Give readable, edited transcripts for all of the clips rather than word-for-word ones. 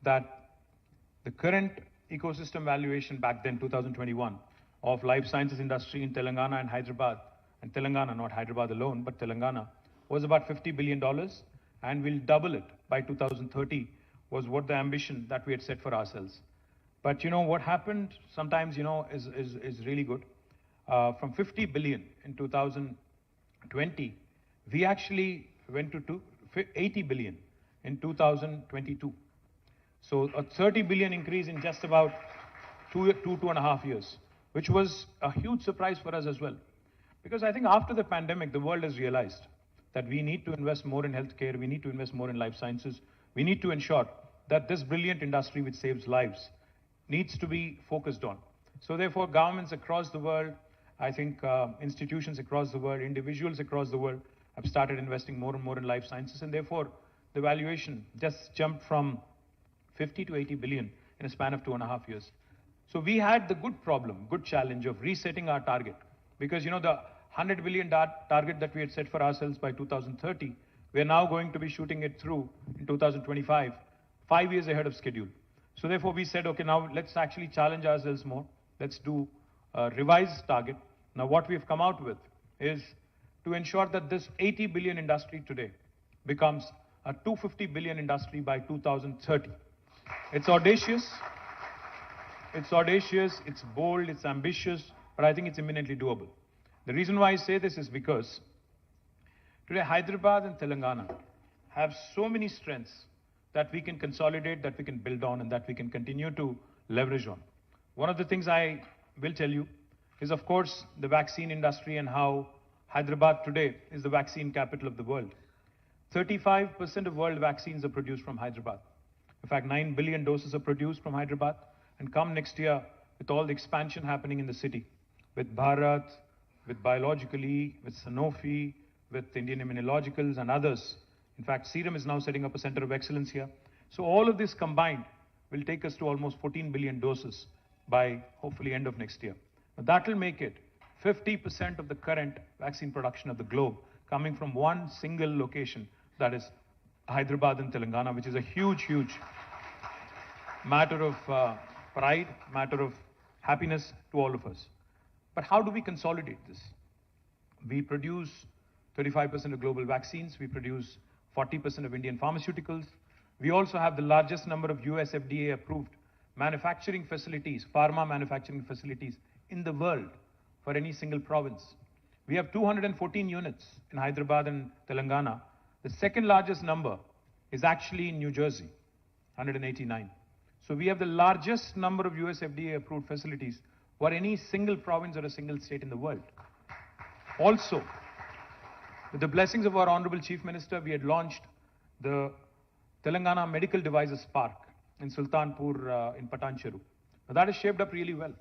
that the current ecosystem valuation back then, 2021, of life sciences industry in Telangana and Hyderabad, and Telangana, not Hyderabad alone, but Telangana, was about $50 billion, and we'll double it by 2030, was what the ambition that we had set for ourselves. But what happened sometimes, is really good. From 50 billion in 2020, we actually went to 80 billion in 2022. So a 30 billion increase in just about two and a half years, which was a huge surprise for us as well. Because I think after the pandemic, the world has realized that we need to invest more in healthcare, we need to invest more in life sciences, we need to ensure that this brilliant industry which saves lives needs to be focused on. So therefore, governments across the world, I think institutions across the world, individuals across the world have started investing more and more in life sciences, and therefore the valuation just jumped from 50 to 80 billion in a span of 2.5 years. So we had the good challenge of resetting our target, because the 100 billion target that we had set for ourselves by 2030, we are now going to be shooting it through in 2025, 5 years ahead of schedule. So therefore we said, okay, now let's actually challenge ourselves more. Let's do a revised target. Now what we've come out with is to ensure that this 80 billion industry today becomes a 250 billion industry by 2030. It's audacious, it's bold, it's ambitious, but I think it's imminently doable. The reason why I say this is because today Hyderabad and Telangana have so many strengths that we can consolidate, that we can build on, and that we can continue to leverage on. One of the things I will tell you is, of course, the vaccine industry and how Hyderabad today is the vaccine capital of the world. 35% of world vaccines are produced from Hyderabad. In fact, 9 billion doses are produced from Hyderabad. And come next year, with all the expansion happening in the city, with Bharat, with Biologically, with Sanofi, with Indian Immunologicals and others. In fact, Serum is now setting up a center of excellence here. So all of this combined will take us to almost 14 billion doses by hopefully end of next year. Now that will make it 50% of the current vaccine production of the globe coming from one single location, that is Hyderabad and Telangana, which is a huge, huge matter of pride, matter of happiness to all of us. But how do we consolidate this? We produce 35% of global vaccines. We produce 40% of Indian pharmaceuticals. We also have the largest number of US FDA approved manufacturing facilities, pharma manufacturing facilities in the world for any single province. We have 214 units in Hyderabad and Telangana. The second largest number is actually in New Jersey, 189. So we have the largest number of US FDA approved facilities for any single province or a single state in the world. Also, with the blessings of our Honorable Chief Minister, we had launched the Telangana Medical Devices Park in Sultanpur in Patancheru. Now that is shaped up really well.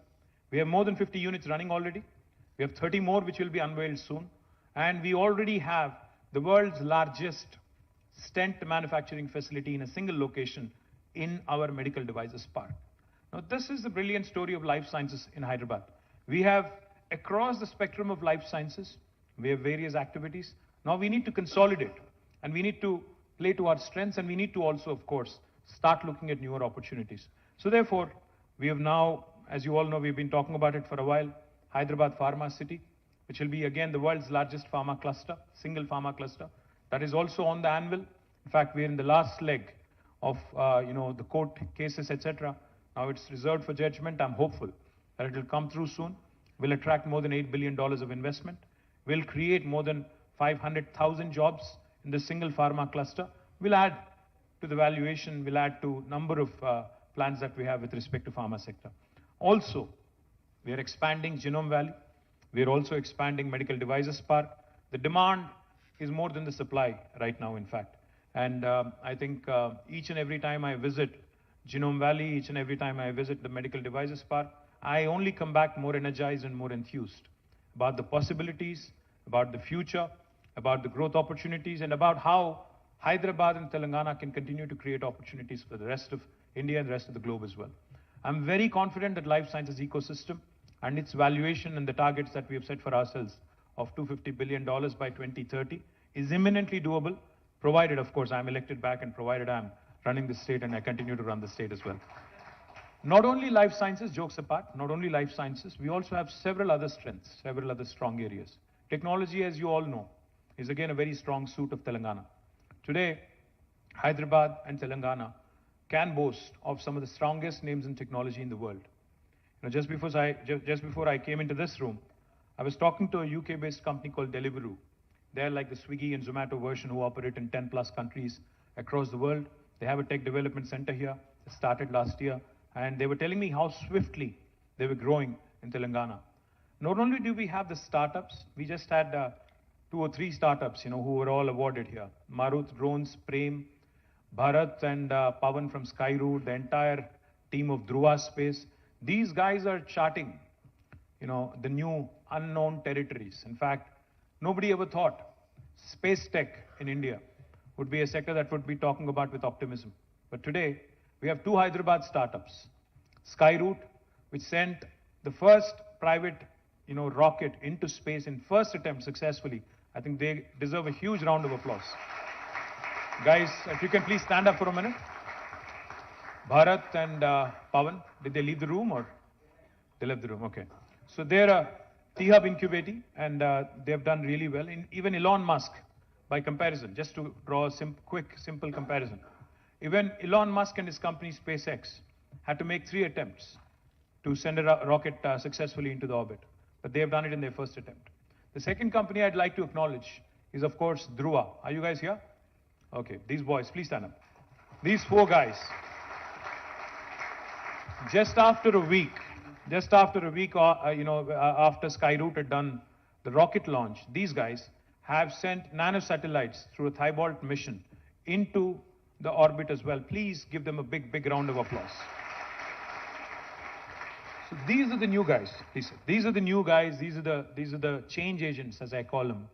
We have more than 50 units running already. We have 30 more which will be unveiled soon. And we already have the world's largest stent manufacturing facility in a single location in our medical devices park. Now this is the brilliant story of life sciences in Hyderabad. We have, across the spectrum of life sciences, we have various activities. Now we need to consolidate, and we need to play to our strengths, and we need to also, of course, start looking at newer opportunities. So therefore, we have now, as you all know, we've been talking about it for a while, Hyderabad Pharma City, which will be again the world's largest pharma cluster, single pharma cluster. That is also on the anvil. In fact, we're in the last leg of the court cases, etc. Now it's reserved for judgment. I'm hopeful that it will come through soon. We'll attract more than $8 billion of investment. We'll create more than 500,000 jobs in the single pharma cluster. We'll add to the valuation, we'll add to number of plans that we have with respect to pharma sector. Also, we are expanding Genome Valley. We are also expanding Medical Devices Park. The demand is more than the supply right now, in fact. And I think each and every time I visit Genome Valley, each and every time I visit the Medical Devices Park, I only come back more energized and more enthused about the possibilities, about the future, about the growth opportunities, and about how Hyderabad and Telangana can continue to create opportunities for the rest of India and the rest of the globe as well. I'm very confident that life sciences ecosystem and its valuation and the targets that we have set for ourselves of $250 billion by 2030 is imminently doable, provided, of course, I'm elected back and provided I'm running the state, and I continue to run the state as well. Not only life sciences, jokes apart, not only life sciences, we also have several other strengths, several other strong areas. Technology, as you all know, is again a very strong suit of Telangana. Today, Hyderabad and Telangana can boast of some of the strongest names in technology in the world. Just before I came into this room, I was talking to a UK-based company called Deliveroo. They're like the Swiggy and Zomato version who operate in 10 plus countries across the world. They have a tech development center here. It started last year. And they were telling me how swiftly they were growing in Telangana. Not only do we have the startups, we just had 2 or 3 startups, who were all awarded here. Marut Drones, Prem, Bharat and Pavan from Skyroot, the entire team of Dhruva Space. These guys are charting, the new unknown territories. In fact, nobody ever thought space tech in India would be a sector that would be talking about with optimism. But today, we have 2 Hyderabad startups. Skyroot, which sent the first private, rocket into space in first attempt successfully. I think they deserve a huge round of applause. Guys, if you can please stand up for a minute. Bharat and Pavan, did they leave the room or? They left the room, okay. So they're a T-Hub incubating and they have done really well. Even Elon Musk, by comparison, just to draw a simple comparison. Even Elon Musk and his company SpaceX had to make 3 attempts to send a rocket successfully into the orbit. But they have done it in their first attempt. The second company I'd like to acknowledge is, of course, Dhruva. Are you guys here? Okay, these boys, please stand up. These 4 guys. Just after a week, after Skyroot had done the rocket launch, these guys have sent nanosatellites through a Thibault mission into the orbit as well. Please give them a big round of applause. So these are the new guys. These are the new guys. These are the change agents, as I call them,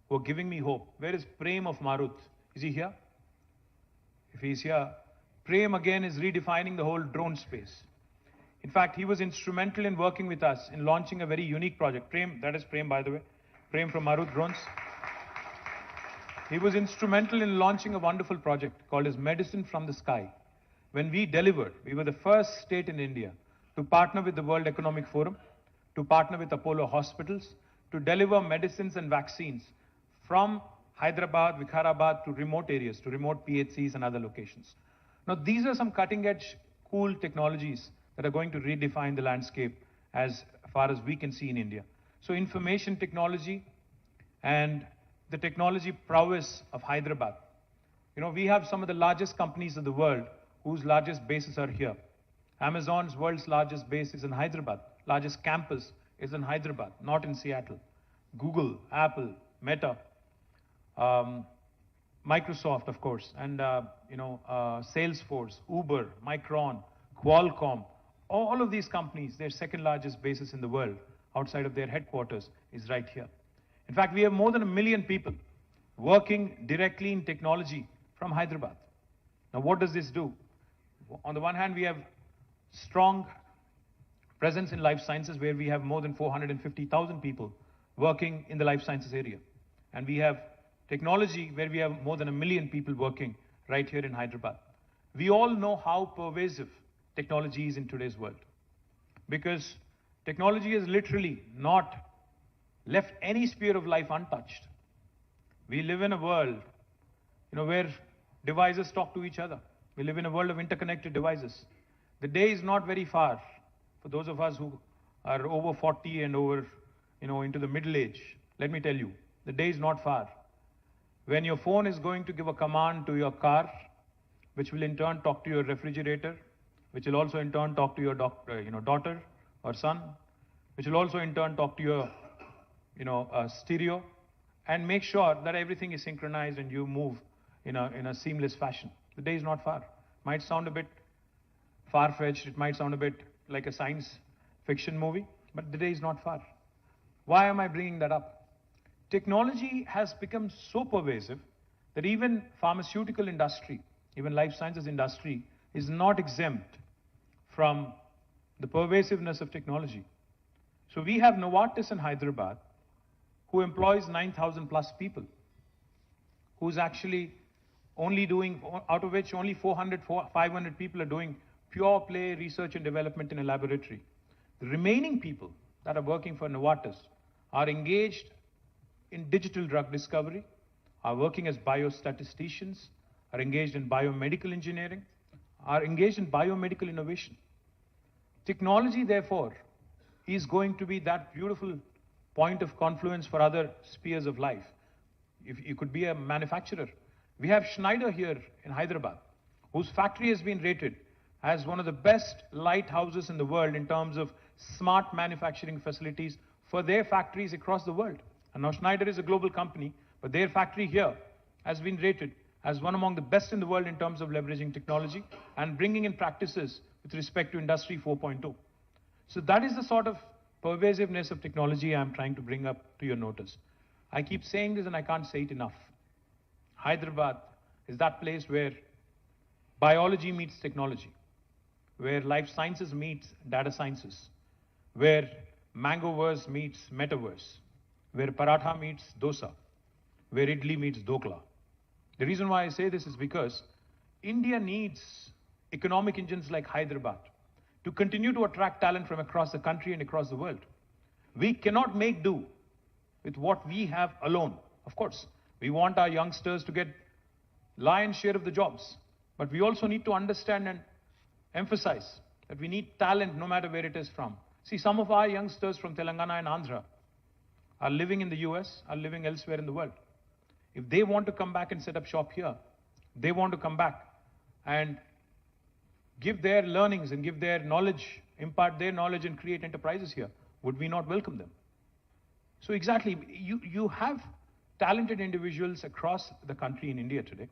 who are giving me hope. Where is Prem of Marut? Is he here? If he's here, Prem again is redefining the whole drone space. In fact, he was instrumental in working with us in launching a very unique project. Prem, that is Prem, by the way. Prem from Marut Drones. He was instrumental in launching a wonderful project called as Medicine from the Sky. When we delivered, we were the first state in India to partner with the World Economic Forum, to partner with Apollo Hospitals, to deliver medicines and vaccines from Hyderabad, Vikharabad to remote areas, to remote PHCs and other locations. Now, these are some cutting-edge, cool technologies that are going to redefine the landscape as far as we can see in India. So information technology and the technology prowess of Hyderabad. We have some of the largest companies in the world whose largest bases are here. Amazon's world's largest base is in Hyderabad. Largest campus is in Hyderabad, not in Seattle. Google, Apple, Meta, Microsoft, of course, and Salesforce, Uber, Micron, Qualcomm, all of these companies, their second largest bases in the world outside of their headquarters is right here. In fact, we have more than 1 million people working directly in technology from Hyderabad. Now, what does this do? On the one hand, we have strong presence in life sciences where we have more than 450,000 people working in the life sciences area. And we have technology where we have more than 1 million people working right here in Hyderabad. We all know how pervasive technology is in today's world because technology has literally not left any sphere of life untouched. We live in a world, where devices talk to each other. We live in a world of interconnected devices. The day is not very far for those of us who are over 40 and over, into the middle age. Let me tell you, the day is not far when your phone is going to give a command to your car, which will in turn talk to your refrigerator, which will also in turn talk to your daughter or son, which will also in turn talk to your stereo, and make sure that everything is synchronized and you move in a seamless fashion. The day is not far. Might sound a bit far-fetched, it might sound a bit like a science fiction movie, but the day is not far. Why am I bringing that up? Technology has become so pervasive that even pharmaceutical industry, even life sciences industry is not exempt from the pervasiveness of technology. So we have Novartis in Hyderabad, who employs 9,000 plus people, who's actually out of which only 500 people are doing pure play research and development in a laboratory. The remaining people that are working for Novartis are engaged in digital drug discovery, are working as biostatisticians, are engaged in biomedical engineering, are engaged in biomedical innovation. Technology, therefore, is going to be that beautiful point of confluence for other spheres of life. If you could be a manufacturer. We have Schneider here in Hyderabad, whose factory has been rated as one of the best lighthouses in the world in terms of smart manufacturing facilities for their factories across the world. And now Schneider is a global company, but their factory here has been rated as one among the best in the world in terms of leveraging technology and bringing in practices with respect to Industry 4.0. So that is the sort of pervasiveness of technology I'm trying to bring up to your notice. I keep saying this and I can't say it enough. Hyderabad is that place where biology meets technology, where life sciences meets data sciences, where Mangoverse meets Metaverse, where paratha meets dosa, where idli meets dokla. The reason why I say this is because India needs economic engines like Hyderabad to continue to attract talent from across the country and across the world. We cannot make do with what we have alone. Of course, we want our youngsters to get lion's share of the jobs, but we also need to understand and emphasize that we need talent no matter where it is from. See, some of our youngsters from Telangana and Andhra are living in the US, are living elsewhere in the world. If they want to come back and set up shop here, they want to come back and give their learnings and give their knowledge, impart their knowledge and create enterprises here, would we not welcome them? So exactly, you have talented individuals across the country in India today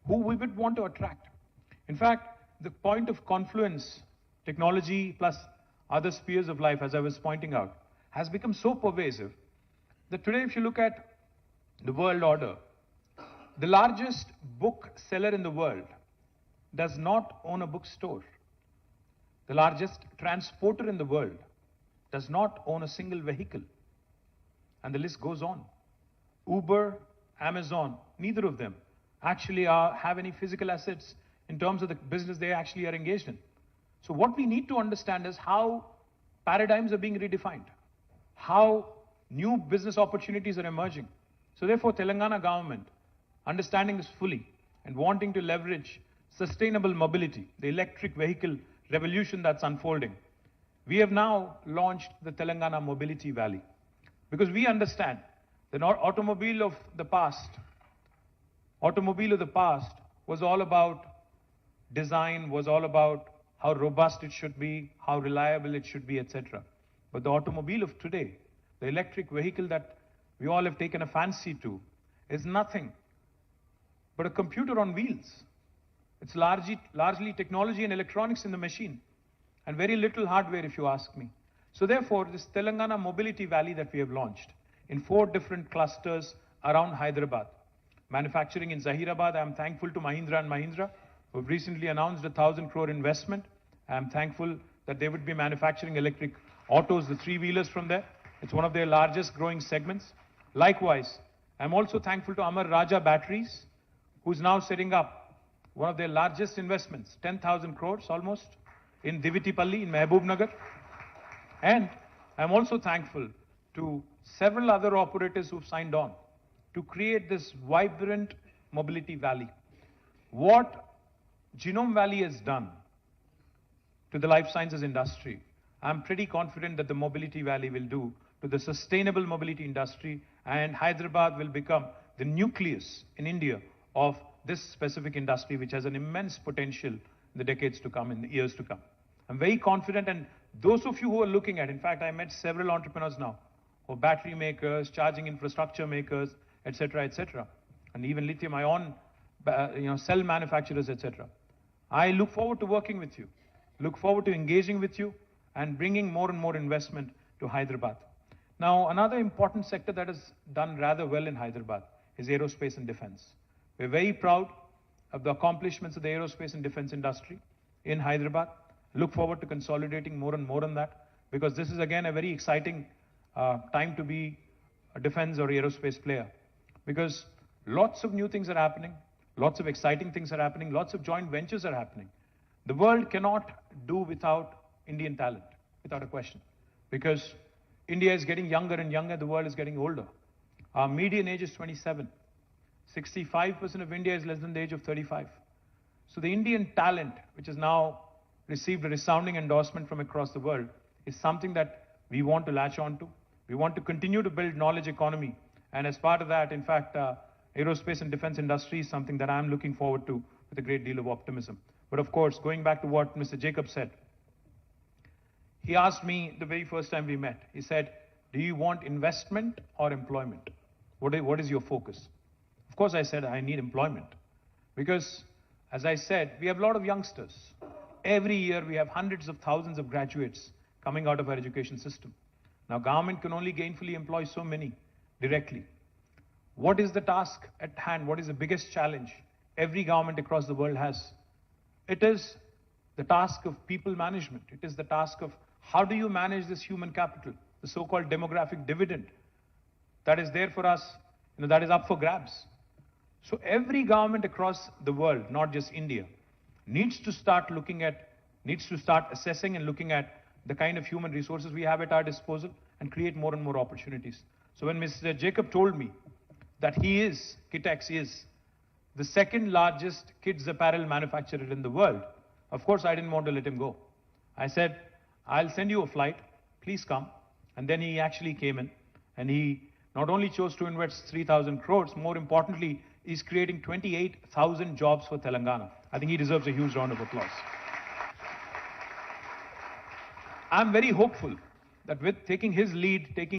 who we would want to attract. In fact, the point of confluence, technology plus other spheres of life, as I was pointing out, has become so pervasive that today if you look at the world order, the largest book seller in the world does not own a bookstore. The largest transporter in the world does not own a single vehicle. And the list goes on. Uber, Amazon, neither of them actually have any physical assets in terms of the business they actually are engaged in. So what we need to understand is how paradigms are being redefined, how new business opportunities are emerging. So therefore, Telangana government, understanding this fully and wanting to leverage sustainable mobility, the electric vehicle revolution that's unfolding, we have now launched the Telangana Mobility Valley. Because we understand the automobile of the past was all about design, was all about how robust it should be, how reliable it should be, etc. But the automobile of today, the electric vehicle that we all have taken a fancy to, is nothing but a computer on wheels. It's largely technology and electronics in the machine, and very little hardware if you ask me. So therefore, this Telangana Mobility Valley that we have launched in 4 different clusters around Hyderabad. Manufacturing in Zahirabad, I am thankful to Mahindra & Mahindra, who have recently announced a 1,000 crore investment. I am thankful that they would be manufacturing electric autos, the 3-wheelers from there. It's one of their largest growing segments. Likewise, I'm also thankful to Amar Raja Batteries, who's now setting up one of their largest investments, 10,000 crores almost, in Divitipalli in Mehboob Nagar. And I'm also thankful to several other operators who've signed on to create this vibrant mobility valley. What Genome Valley has done to the life sciences industry, I'm pretty confident that the Mobility Valley will do to the sustainable mobility industry, and Hyderabad will become the nucleus in India of this specific industry, which has an immense potential in the decades to come, in the years to come. I'm very confident, and those of you who are looking at, in fact, I met several entrepreneurs now, who are battery makers, charging infrastructure makers, etc., and even lithium-ion, cell manufacturers, etc. I look forward to working with you, look forward to engaging with you, and bringing more and more investment to Hyderabad. Now, another important sector that has done rather well in Hyderabad is aerospace and defense. We're very proud of the accomplishments of the aerospace and defense industry in Hyderabad. Look forward to consolidating more and more on that, because this is again a very exciting time to be a defense or aerospace player, because lots of new things are happening, Lots of exciting things are happening. Lots of joint ventures are happening. The world cannot do without Indian talent, without a question. Because India is getting younger and younger, the world is getting older. Our median age is 27. 65% of India is less than the age of 35. So the Indian talent, which has now received a resounding endorsement from across the world, is something that we want to latch on to. We want to continue to build knowledge economy. And as part of that, in fact, aerospace and defense industry is something that I'm looking forward to with a great deal of optimism. But of course, going back to what Mr. Jacob said, he asked me the very first time we met, he said, do you want investment or employment? What is your focus? Of course, I said, I need employment. Because, as I said, we have a lot of youngsters. Every year, we have hundreds of thousands of graduates coming out of our education system. Now, government can only gainfully employ so many directly. What is the task at hand? What is the biggest challenge every government across the world has? It is the task of people management. It is the task of how do you manage this human capital, the so-called demographic dividend that is there for us, that is up for grabs. So every government across the world, not just India, needs to start assessing and looking at the kind of human resources we have at our disposal and create more and more opportunities. So when Mr. Jacob told me that Kitex is the second largest kids apparel manufacturer in the world, of course I didn't want to let him go. I said, I'll send you a flight, please come. And then he actually came in and he not only chose to invest 3,000 crores, more importantly, he's creating 28,000 jobs for Telangana. I think he deserves a huge round of applause. I'm very hopeful that with taking his lead, taking